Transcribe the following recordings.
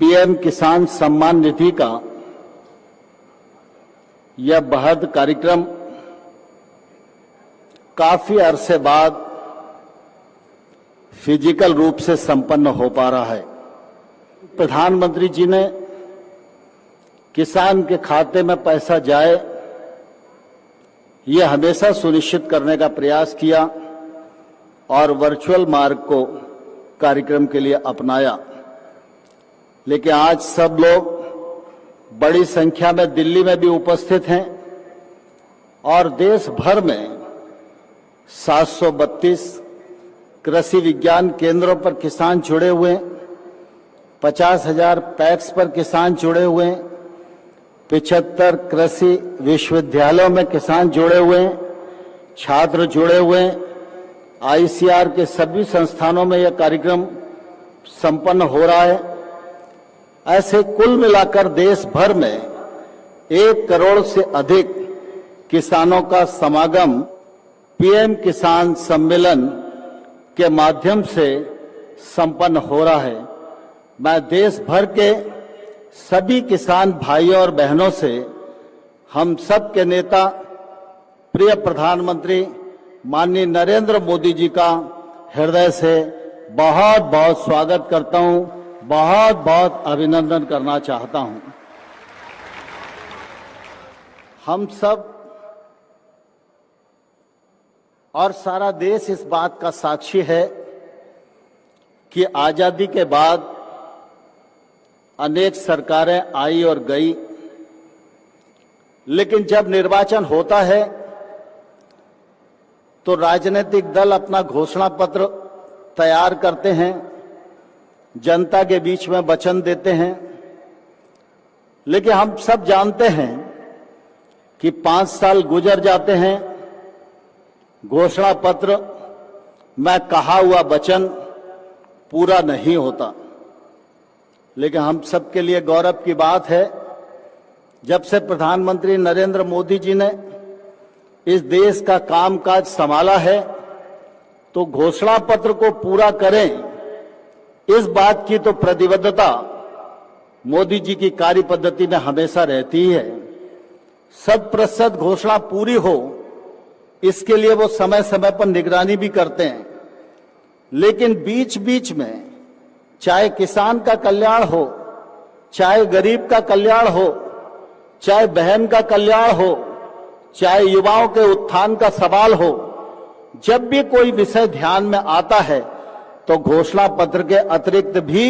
PM किसान सम्मान निधि का यह बृहद कार्यक्रम काफी अरसे बाद फिजिकल रूप से संपन्न हो पा रहा है। प्रधानमंत्री जी ने किसान के खाते में पैसा जाए, यह हमेशा सुनिश्चित करने का प्रयास किया और वर्चुअल मार्ग को कार्यक्रम के लिए अपनाया। लेकिन आज सब लोग बड़ी संख्या में दिल्ली में भी उपस्थित हैं और देश भर में 732 कृषि विज्ञान केंद्रों पर किसान जुड़े हुए हैं, 50,000 पैक्स पर किसान जुड़े हुए हैं, 75 कृषि विश्वविद्यालयों में किसान जुड़े हुए हैं, छात्र जुड़े हुए हैं। आईसीआर के सभी संस्थानों में यह कार्यक्रम संपन्न हो रहा है। ऐसे कुल मिलाकर देश भर में 1 करोड़ से अधिक किसानों का समागम पीएम किसान सम्मेलन के माध्यम से संपन्न हो रहा है। मैं देश भर के सभी किसान भाइयों और बहनों से, हम सब के नेता प्रिय प्रधानमंत्री माननीय नरेंद्र मोदी जी का हृदय से बहुत बहुत स्वागत करता हूं, बहुत बहुत अभिनंदन करना चाहता हूं। हम सब और सारा देश इस बात का साक्षी है कि आजादी के बाद अनेक सरकारें आई और गई, लेकिन जब निर्वाचन होता है तो राजनीतिक दल अपना घोषणा पत्र तैयार करते हैं, जनता के बीच में वचन देते हैं। लेकिन हम सब जानते हैं कि 5 साल गुजर जाते हैं, घोषणा पत्र में कहा हुआ वचन पूरा नहीं होता। लेकिन हम सबके लिए गौरव की बात है, जब से प्रधानमंत्री नरेंद्र मोदी जी ने इस देश का कामकाज संभाला है तो घोषणा पत्र को पूरा करें, इस बात की तो प्रतिबद्धता मोदी जी की कार्य पद्धति में हमेशा रहती है। 100% घोषणा पूरी हो, इसके लिए वो समय समय पर निगरानी भी करते हैं। लेकिन बीच बीच में चाहे किसान का कल्याण हो, चाहे गरीब का कल्याण हो, चाहे बहन का कल्याण हो, चाहे युवाओं के उत्थान का सवाल हो, जब भी कोई विषय ध्यान में आता है तो घोषणा पत्र के अतिरिक्त भी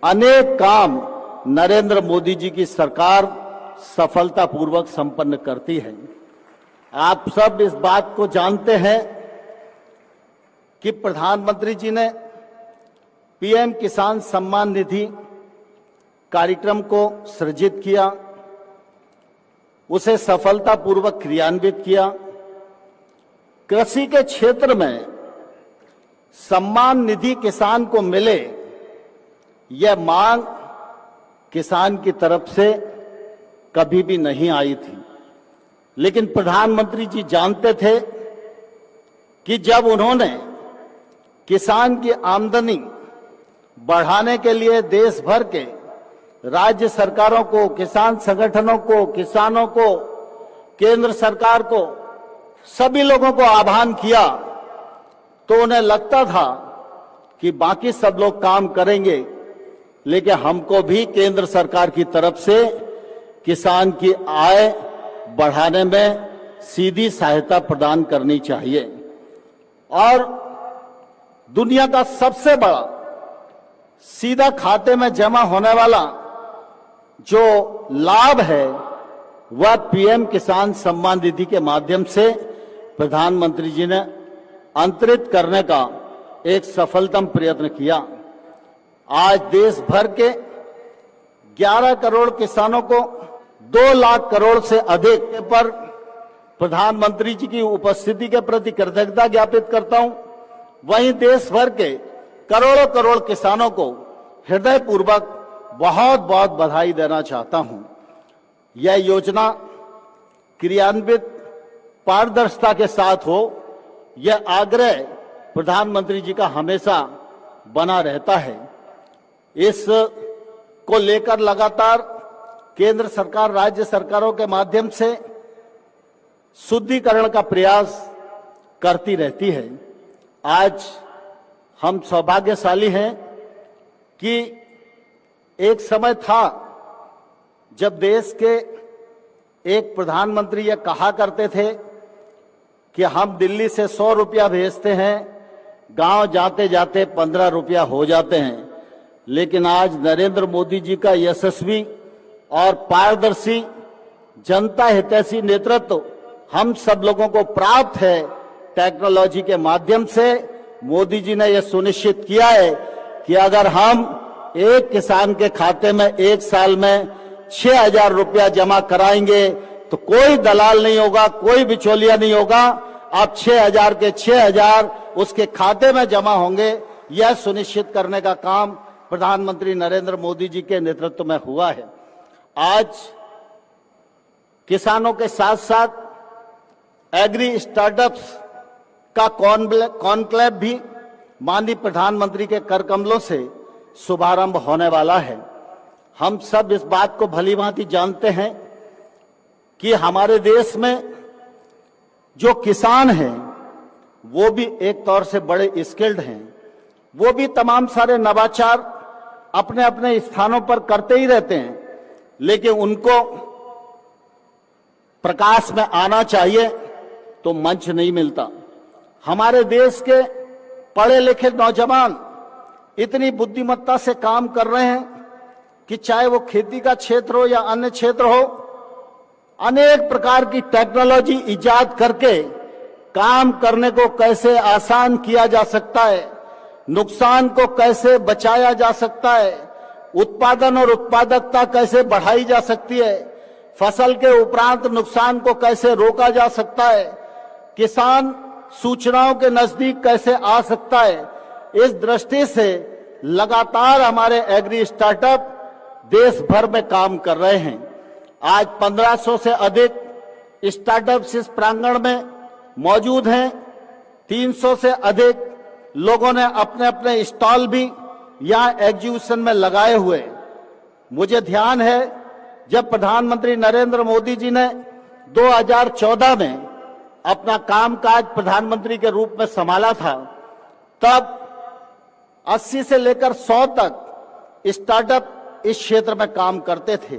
अनेक काम नरेंद्र मोदी जी की सरकार सफलतापूर्वक संपन्न करती है। आप सब इस बात को जानते हैं कि प्रधानमंत्री जी ने पीएम किसान सम्मान निधि कार्यक्रम को सृजित किया, उसे सफलतापूर्वक क्रियान्वित किया। कृषि के क्षेत्र में सम्मान निधि किसान को मिले, यह मांग किसान की तरफ से कभी भी नहीं आई थी। लेकिन प्रधानमंत्री जी जानते थे कि जब उन्होंने किसान की आमदनी बढ़ाने के लिए देश भर के राज्य सरकारों को, किसान संगठनों को, किसानों को, केंद्र सरकार को, सभी लोगों को आह्वान किया, तो उन्हें लगता था कि बाकी सब लोग काम करेंगे, लेकिन हमको भी केंद्र सरकार की तरफ से किसान की आय बढ़ाने में सीधी सहायता प्रदान करनी चाहिए। और दुनिया का सबसे बड़ा सीधा खाते में जमा होने वाला जो लाभ है वह पीएम किसान सम्मान निधि के माध्यम से प्रधानमंत्री जी ने अंतरित करने का एक सफलतम प्रयत्न किया। आज देश भर के 11 करोड़ किसानों को 2 लाख करोड़ से अधिक पर प्रधानमंत्री जी की उपस्थिति के प्रति कृतज्ञता ज्ञापित करता हूं। वहीं देश भर के करोड़ों करोड़ किसानों को हृदयपूर्वक बहुत बहुत बधाई देना चाहता हूं। यह योजना क्रियान्वित पारदर्शिता के साथ हो, यह आग्रह प्रधानमंत्री जी का हमेशा बना रहता है। इस को लेकर लगातार केंद्र सरकार राज्य सरकारों के माध्यम से शुद्धिकरण का प्रयास करती रहती है। आज हम सौभाग्यशाली हैं कि एक समय था जब देश के एक प्रधानमंत्री ये कहा करते थे कि हम दिल्ली से 100 रुपया भेजते हैं, गांव जाते जाते 15 रुपया हो जाते हैं। लेकिन आज नरेंद्र मोदी जी का यशस्वी और पारदर्शी जनता हितैषी नेतृत्व हम सब लोगों को प्राप्त है। टेक्नोलॉजी के माध्यम से मोदी जी ने यह सुनिश्चित किया है कि अगर हम एक किसान के खाते में एक साल में 6,000 रुपया जमा कराएंगे तो कोई दलाल नहीं होगा, कोई बिचौलिया नहीं होगा। अब 6,000 के 6,000 उसके खाते में जमा होंगे। यह सुनिश्चित करने का काम प्रधानमंत्री नरेंद्र मोदी जी के नेतृत्व में हुआ है। आज किसानों के साथ साथ एग्री स्टार्टअप्स का कॉन्क्लेव भी माननीय प्रधानमंत्री के कर कमलों से शुभारंभ होने वाला है। हम सब इस बात को भलीभांति जानते हैं कि हमारे देश में जो किसान हैं वो भी एक तौर से बड़े स्किल्ड हैं। वो भी तमाम सारे नवाचार अपने अपने स्थानों पर करते ही रहते हैं, लेकिन उनको प्रकाश में आना चाहिए तो मंच नहीं मिलता। हमारे देश के पढ़े लिखे नौजवान इतनी बुद्धिमत्ता से काम कर रहे हैं कि चाहे वो खेती का क्षेत्र हो या अन्य क्षेत्र हो, अनेक प्रकार की टेक्नोलॉजी इजाद करके काम करने को कैसे आसान किया जा सकता है, नुकसान को कैसे बचाया जा सकता है, उत्पादन और उत्पादकता कैसे बढ़ाई जा सकती है, फसल के उपरांत नुकसान को कैसे रोका जा सकता है, किसान सूचनाओं के नजदीक कैसे आ सकता है। इस दृष्टि से लगातार हमारे एग्री स्टार्टअप देश भर में काम कर रहे हैं। आज 1500 से अधिक स्टार्टअप्स इस प्रांगण में मौजूद हैं। 300 से अधिक लोगों ने अपने अपने स्टॉल भी यहाँ एग्जीबिशन में लगाए हुए। मुझे ध्यान है जब प्रधानमंत्री नरेंद्र मोदी जी ने 2014 में अपना कामकाज प्रधानमंत्री के रूप में संभाला था, तब 80 से लेकर 100 तक स्टार्टअप इस क्षेत्र में काम करते थे।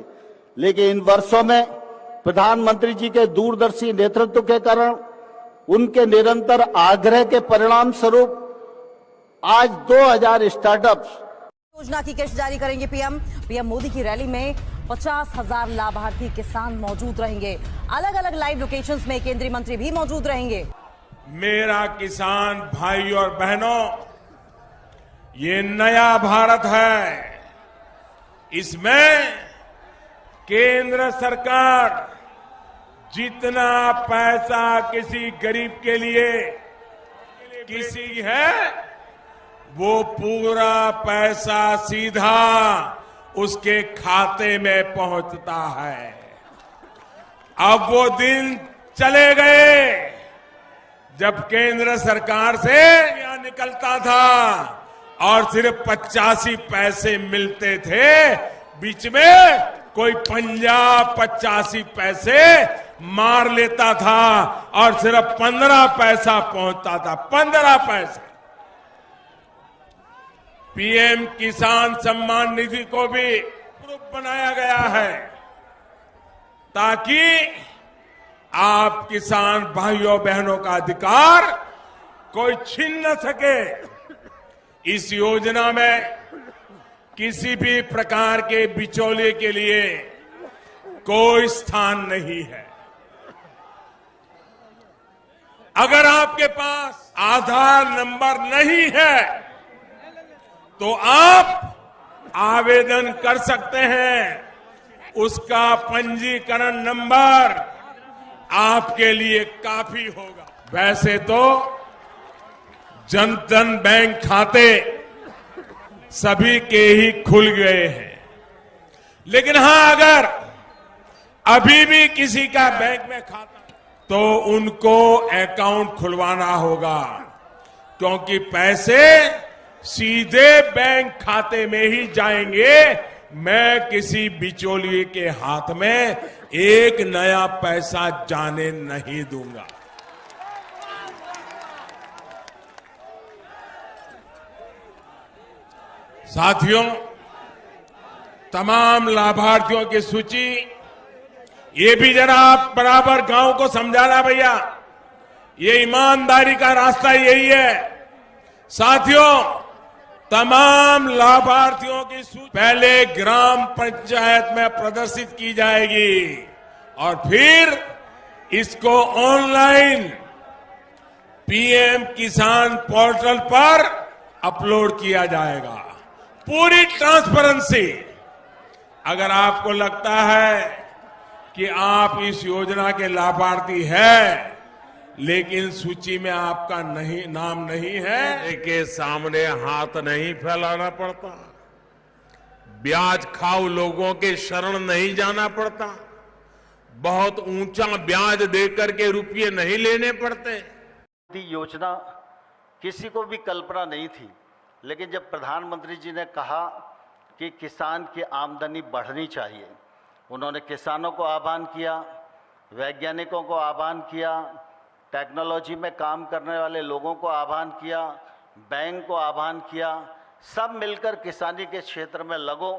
लेकिन इन वर्षों में प्रधानमंत्री जी के दूरदर्शी नेतृत्व के कारण, उनके निरंतर आग्रह के परिणाम स्वरूप आज 2000 स्टार्टअप्स योजना की किस्त जारी करेंगे पीएम मोदी की रैली में 50,000 लाभार्थी किसान मौजूद रहेंगे। अलग अलग लाइव लोकेशंस में केंद्रीय मंत्री भी मौजूद रहेंगे। मेरा किसान भाई और बहनों, ये नया भारत है। इसमें केंद्र सरकार जितना पैसा किसी गरीब के लिए किसी है, वो पूरा पैसा सीधा उसके खाते में पहुंचता है। अब वो दिन चले गए जब केंद्र सरकार से यहां निकलता था और सिर्फ 85 पैसे मिलते थे, बीच में कोई 85 पैसे मार लेता था और सिर्फ 15 पैसा पहुंचता था। 15 पैसे। पीएम किसान सम्मान निधि को भी ग्रुप बनाया गया है ताकि आप किसान भाइयों बहनों का अधिकार कोई छीन न सके। इस योजना में किसी भी प्रकार के बिचौलिए के लिए कोई स्थान नहीं है। अगर आपके पास आधार नंबर नहीं है तो आप आवेदन कर सकते हैं। उसका पंजीकरण नंबर आपके लिए काफी होगा। वैसे तो जन धन बैंक खाते सभी के ही खुल गए हैं, लेकिन हां, अगर अभी भी किसी का बैंक में खाता तो उनको अकाउंट खुलवाना होगा, क्योंकि पैसे सीधे बैंक खाते में ही जाएंगे, मैं किसी बिचौलिए के हाथ में एक नया पैसा जाने नहीं दूंगा। साथियों, तमाम लाभार्थियों की सूची ये भी जरा आप बराबर गांव को समझाना भैया, ये ईमानदारी का रास्ता यही है। साथियों, तमाम लाभार्थियों की सूची पहले ग्राम पंचायत में प्रदर्शित की जाएगी और फिर इसको ऑनलाइन पीएम किसान पोर्टल पर अपलोड किया जाएगा। पूरी ट्रांसपेरेंसी। अगर आपको लगता है कि आप इस योजना के लाभार्थी हैं लेकिन सूची में आपका नाम नहीं है, के सामने हाथ नहीं फैलाना पड़ता, ब्याज खाऊ लोगों के शरण नहीं जाना पड़ता, बहुत ऊंचा ब्याज देकर के रुपये नहीं लेने पड़ते। योजना किसी को भी कल्पना नहीं थी, लेकिन जब प्रधानमंत्री जी ने कहा कि किसान की आमदनी बढ़नी चाहिए, उन्होंने किसानों को आह्वान किया, वैज्ञानिकों को आह्वान किया, टेक्नोलॉजी में काम करने वाले लोगों को आह्वान किया, बैंक को आह्वान किया, सब मिलकर किसानी के क्षेत्र में लगो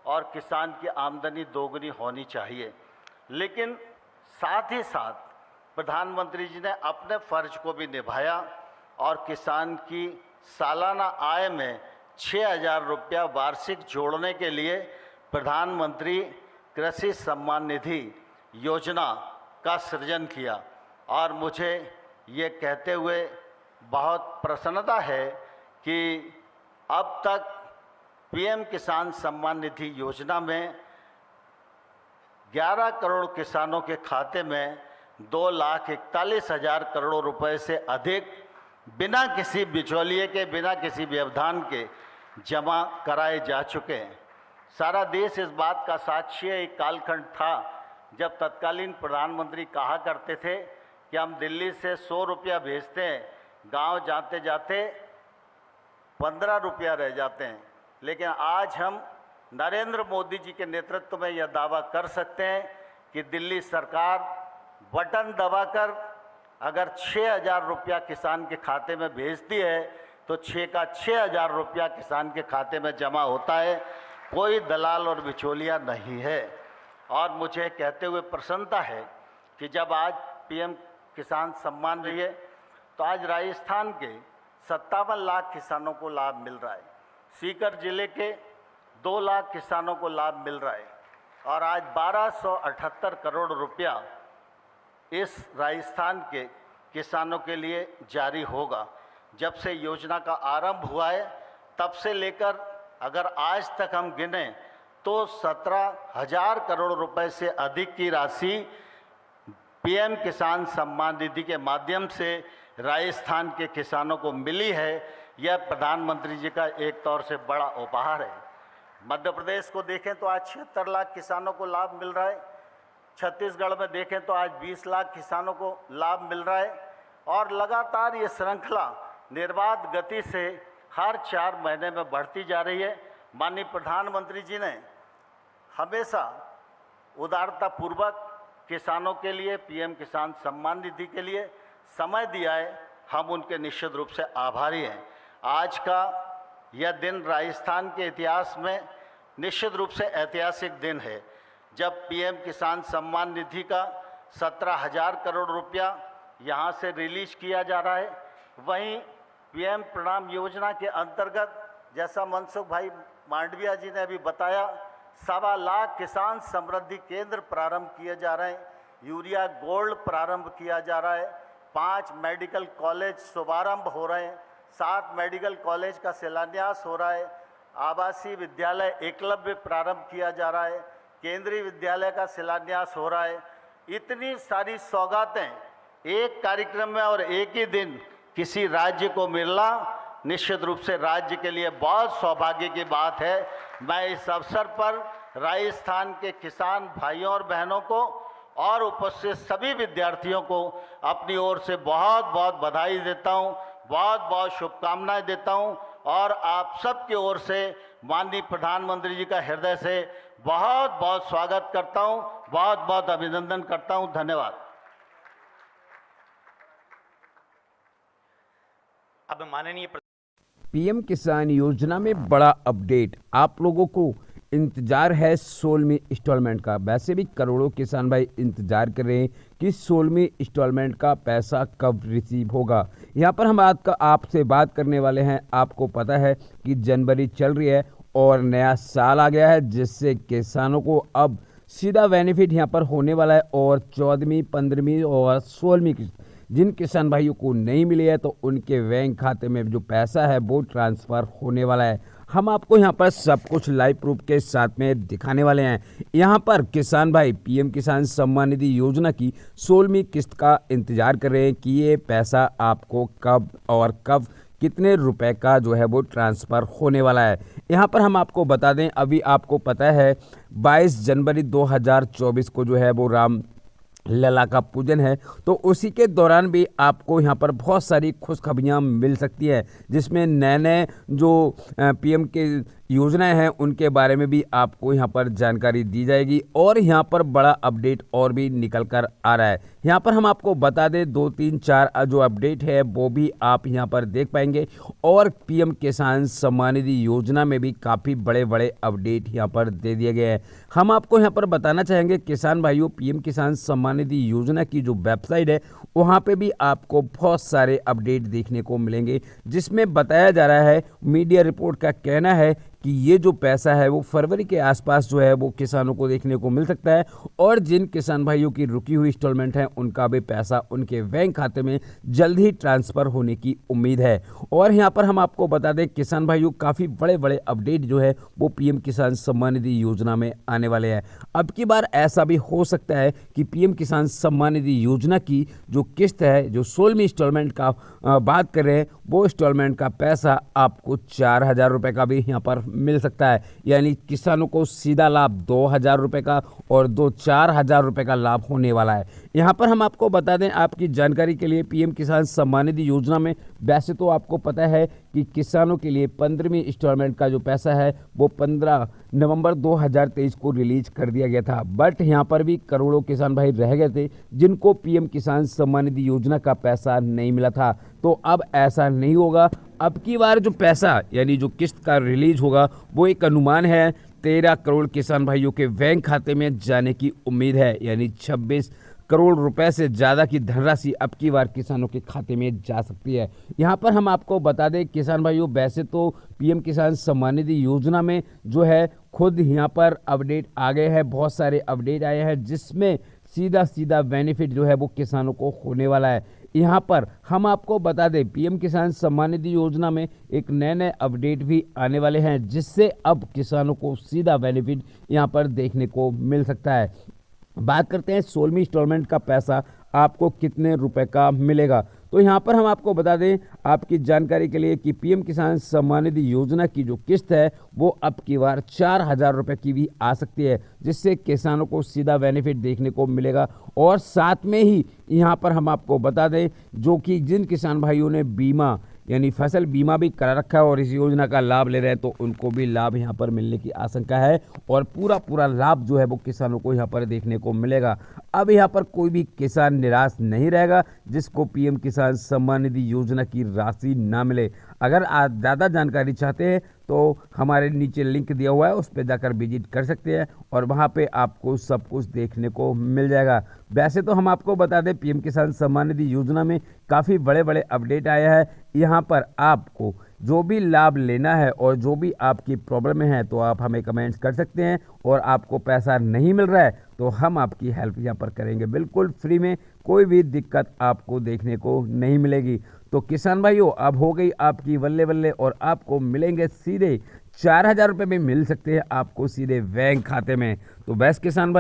और किसान की आमदनी दोगुनी होनी चाहिए। लेकिन साथ ही साथ प्रधानमंत्री जी ने अपने फर्ज को भी निभाया और किसान की सालाना आय में 6,000 रुपया वार्षिक जोड़ने के लिए प्रधानमंत्री कृषि सम्मान निधि योजना का सृजन किया। और मुझे ये कहते हुए बहुत प्रसन्नता है कि अब तक पीएम किसान सम्मान निधि योजना में 11 करोड़ किसानों के खाते में 2,41,000 करोड़ रुपए से अधिक बिना किसी बिचौलिए के, बिना किसी व्यवधान के जमा कराए जा चुके हैं। सारा देश इस बात का साक्षी है। एक कालखंड था जब तत्कालीन प्रधानमंत्री कहा करते थे कि हम दिल्ली से 100 रुपया भेजते हैं, गांव जाते जाते 15 रुपया रह जाते हैं। लेकिन आज हम नरेंद्र मोदी जी के नेतृत्व में यह दावा कर सकते हैं कि दिल्ली सरकार बटन दबाकर अगर 6,000 रुपया किसान के खाते में भेजती है तो 6 का 6,000 रुपया किसान के खाते में जमा होता है। कोई दलाल और बिचौलिया नहीं है। और मुझे कहते हुए प्रसन्नता है कि जब आज पीएम किसान सम्मान रही है तो आज राजस्थान के 57 लाख किसानों को लाभ मिल रहा है, सीकर जिले के 2 लाख किसानों को लाभ मिल रहा है और आज 1278 करोड़ रुपया इस राजस्थान के किसानों के लिए जारी होगा। जब से योजना का आरंभ हुआ है तब से लेकर अगर आज तक हम गिने तो 17,000 करोड़ रुपए से अधिक की राशि पीएम किसान सम्मान निधि के माध्यम से राजस्थान के किसानों को मिली है। यह प्रधानमंत्री जी का एक तौर से बड़ा उपहार है। मध्य प्रदेश को देखें तो आज 76 लाख किसानों को लाभ मिल रहा है, छत्तीसगढ़ में देखें तो आज 20 लाख किसानों को लाभ मिल रहा है और लगातार ये श्रृंखला निर्बाध गति से हर 4 महीने में बढ़ती जा रही है। माननीय प्रधानमंत्री जी ने हमेशा उदारतापूर्वक किसानों के लिए पीएम किसान सम्मान निधि के लिए समय दिया है। हम उनके निश्चित रूप से आभारी हैं। आज का यह दिन राजस्थान के इतिहास में निश्चित रूप से ऐतिहासिक दिन है जब पीएम किसान सम्मान निधि का 17,000 करोड़ रुपया यहाँ से रिलीज किया जा रहा है। वहीं पीएम प्रणाम योजना के अंतर्गत जैसा मनसुख भाई मांडविया जी ने अभी बताया 1.25 लाख किसान समृद्धि केंद्र प्रारंभ किए जा रहे हैं, यूरिया गोल्ड प्रारंभ किया जा रहा है, 5 मेडिकल कॉलेज शुभारंभ हो रहे हैं, 7 मेडिकल कॉलेज का शिलान्यास हो रहा है, आवासीय विद्यालय एकलव्य प्रारंभ किया जा रहा है, केंद्रीय विद्यालय का शिलान्यास हो रहा है। इतनी सारी सौगातें एक कार्यक्रम में और एक ही दिन किसी राज्य को मिलना निश्चित रूप से राज्य के लिए बहुत सौभाग्य की बात है। मैं इस अवसर पर राजस्थान के किसान भाइयों और बहनों को और उपस्थित सभी विद्यार्थियों को अपनी ओर से बहुत बहुत बधाई देता हूं, बहुत बहुत शुभकामनाएं देता हूं और आप सब की ओर से माननीय प्रधानमंत्री जी का हृदय से बहुत बहुत स्वागत करता हूं, बहुत बहुत अभिनंदन करता हूं। धन्यवाद। अब माननीय पीएम किसान योजना में बड़ा अपडेट। आप लोगों को इंतजार है 16वीं इंस्टॉलमेंट का। वैसे भी करोड़ों किसान भाई इंतजार कर रहे हैं कि 16वीं इंस्टॉलमेंट का पैसा कब रिसीव होगा। यहाँ पर हम आपसे बात करने वाले हैं। आपको पता है कि जनवरी चल रही है और नया साल आ गया है, जिससे किसानों को अब सीधा बेनिफिट यहाँ पर होने वाला है। और 14वीं, 15वीं और 16वीं की जिन किसान भाइयों को नहीं मिली है तो उनके बैंक खाते में जो पैसा है वो ट्रांसफ़र होने वाला है। हम आपको यहाँ पर सब कुछ लाइव प्रूफ के साथ में दिखाने वाले हैं। यहाँ पर किसान भाई पीएम किसान सम्मान निधि योजना की 16वीं किस्त का इंतजार कर रहे हैं कि ये पैसा आपको कब और कब कितने रुपए का जो है वो ट्रांसफ़र होने वाला है। यहाँ पर हम आपको बता दें, अभी आपको पता है 22 जनवरी 2024 को जो है वो राम लला का पूजन है, तो उसी के दौरान भी आपको यहाँ पर बहुत सारी खुशखबरियाँ मिल सकती है, जिसमें नए नए जो पीएम के योजनाएं हैं उनके बारे में भी आपको यहाँ पर जानकारी दी जाएगी। और यहाँ पर बड़ा अपडेट और भी निकल कर आ रहा है। यहाँ पर हम आपको बता दें 2, 3, 4 जो अपडेट है वो भी आप यहाँ पर देख पाएंगे। और पीएम किसान सम्मान निधि योजना में भी काफ़ी बड़े बड़े अपडेट यहाँ पर दे दिए गए हैं। हम आपको यहाँ पर बताना चाहेंगे किसान भाइयों, पीएम किसान सम्मान निधि योजना की जो वेबसाइट है वहाँ पे भी आपको बहुत सारे अपडेट देखने को मिलेंगे, जिसमें बताया जा रहा है, मीडिया रिपोर्ट का कहना है कि ये जो पैसा है वो फरवरी के आसपास जो है वो किसानों को देखने को मिल सकता है। और जिन किसान भाइयों की रुकी हुई इंस्टॉलमेंट है उनका भी पैसा उनके बैंक खाते में जल्द ही ट्रांसफ़र होने की उम्मीद है। और यहाँ पर हम आपको बता दें किसान भाइयों, काफ़ी बड़े बड़े अपडेट जो है वो पीएम किसान सम्मान निधि योजना में आने वाले हैं। अब की बार ऐसा भी हो सकता है कि पीएम किसान सम्मान निधि योजना की जो किस्त है, जो 16वीं इंस्टॉलमेंट का बात कर रहे हैं, वो इंस्टॉलमेंट का पैसा आपको 4000 रुपये का भी यहाँ पर मिल सकता है। यानी किसानों को सीधा लाभ 2000 रुपये का और 4000 रुपये का लाभ होने वाला है। यहाँ पर हम आपको बता दें, आपकी जानकारी के लिए, पीएम किसान सम्मान निधि योजना में वैसे तो आपको पता है कि किसानों के लिए 15वीं इंस्टॉलमेंट का जो पैसा है वो 15 नवंबर 2023 को रिलीज कर दिया गया था। बट यहाँ पर भी करोड़ों किसान भाई रह गए थे जिनको पीएम किसान सम्मान निधि योजना का पैसा नहीं मिला था। तो अब ऐसा नहीं होगा। अब की बार जो पैसा यानी जो किस्त का रिलीज होगा वो एक अनुमान है 13 करोड़ किसान भाइयों के बैंक खाते में जाने की उम्मीद है। यानी 26 करोड़ रुपए से ज़्यादा की धनराशि अब की बार किसानों के खाते में जा सकती है। यहाँ पर हम आपको बता दें किसान भाइयों, वैसे तो पीएम किसान सम्मान निधि योजना में जो है खुद यहाँ पर अपडेट आ गए हैं, बहुत सारे अपडेट आए हैं, जिसमें सीधा बेनिफिट जो है वो किसानों को होने वाला है। यहाँ पर हम आपको बता दें पीएम किसान सम्मान निधि योजना में एक नए अपडेट भी आने वाले हैं, जिससे अब किसानों को सीधा बेनिफिट यहाँ पर देखने को मिल सकता है। बात करते हैं 16वीं इंस्टॉलमेंट का पैसा आपको कितने रुपए का मिलेगा। तो यहाँ पर हम आपको बता दें आपकी जानकारी के लिए कि पीएम किसान सम्मान निधि योजना की जो किस्त है वो अब की बार 4000 रुपये की भी आ सकती है, जिससे किसानों को सीधा बेनिफिट देखने को मिलेगा। और साथ में ही यहाँ पर हम आपको बता दें जो कि जिन किसान भाइयों ने बीमा यानी फसल बीमा भी करा रखा है और इस योजना का लाभ ले रहे हैं तो उनको भी लाभ यहाँ पर मिलने की आशंका है। और पूरा लाभ जो है वो किसानों को यहाँ पर देखने को मिलेगा। अब यहाँ पर कोई भी किसान निराश नहीं रहेगा जिसको पीएम किसान सम्मान निधि योजना की राशि ना मिले। अगर आप ज़्यादा जानकारी चाहते हैं तो हमारे नीचे लिंक दिया हुआ है, उस पर जाकर विजिट कर सकते हैं और वहाँ पे आपको सब कुछ देखने को मिल जाएगा। वैसे तो हम आपको बता दें पीएम किसान सम्मान निधि योजना में काफ़ी बड़े अपडेट आए हैं। यहाँ पर आपको जो भी लाभ लेना है और जो भी आपकी प्रॉब्लम है तो आप हमें कमेंट्स कर सकते हैं। और आपको पैसा नहीं मिल रहा है तो हम आपकी हेल्प यहाँ पर करेंगे बिल्कुल फ्री में, कोई भी दिक्कत आपको देखने को नहीं मिलेगी। तो किसान भाइयों, अब हो गई आपकी बल्ले और आपको मिलेंगे सीधे 4000 रुपये में मिल सकते हैं आपको सीधे बैंक खाते में। तो बस किसान भाई